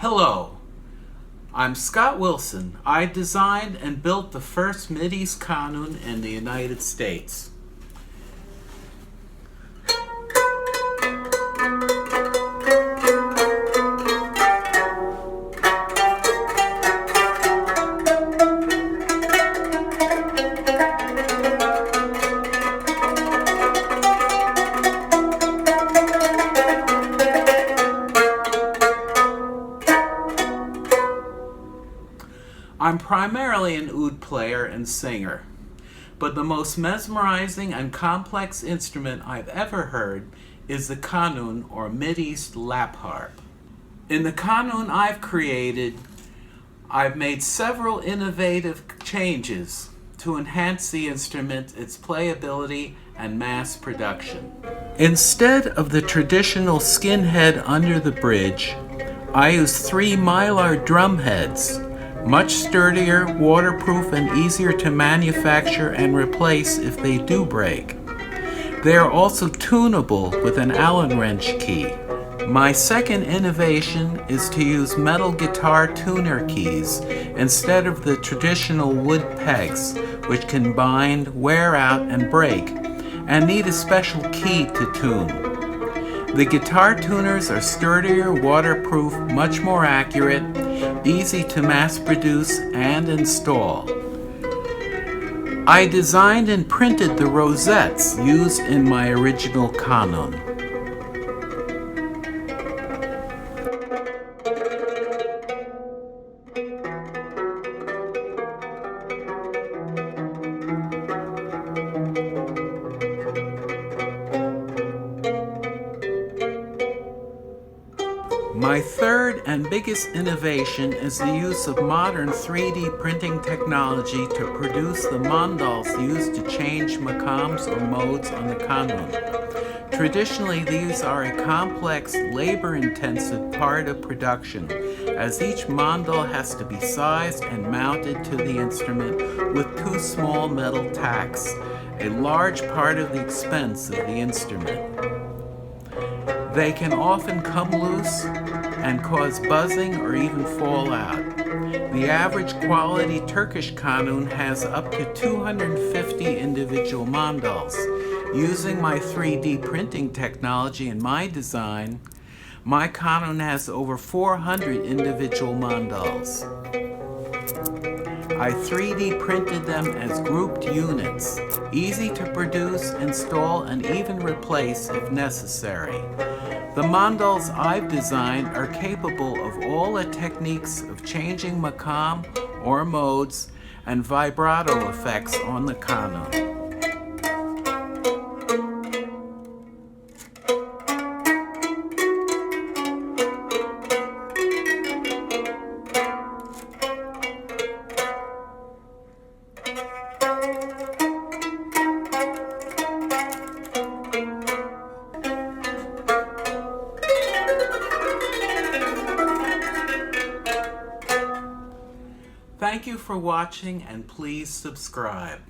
Hello, I'm Scott Wilson. I designed and built the first Mideast Kanun in the United States. I'm primarily an oud player and singer, but the most mesmerizing and complex instrument I've ever heard is the Kanun, or Mideast lap harp. In the Kanun I've created, I've made several innovative changes to enhance the instrument, its playability, and mass production. Instead of the traditional skin head under the bridge, I use 3 mylar drum heads, much sturdier, waterproof, and easier to manufacture and replace if they do break. They are also tunable with an Allen wrench key. My second innovation is to use metal guitar tuner keys instead of the traditional wood pegs, which can bind, wear out, and break, and need a special key to tune. The guitar tuners are sturdier, waterproof, much more accurate, easy to mass produce and install. I designed and printed the rosettes used in my original Kanun. My third and biggest innovation is the use of modern 3D printing technology to produce the mandals used to change makams or modes on the Kanun. Traditionally, these are a complex, labor-intensive part of production, as each mandal has to be sized and mounted to the instrument with 2 small metal tacks, a large part of the expense of the instrument. They can often come loose and cause buzzing or even fall out. The average quality Turkish Kanun has up to 250 individual mandals. Using my 3D printing technology in my design, my Kanun has over 400 individual mandals. I 3D printed them as grouped units, easy to produce, install, and even replace if necessary. The mandals I've designed are capable of all the techniques of changing makam or modes and vibrato effects on the Kanun. Thank you for watching, and please subscribe.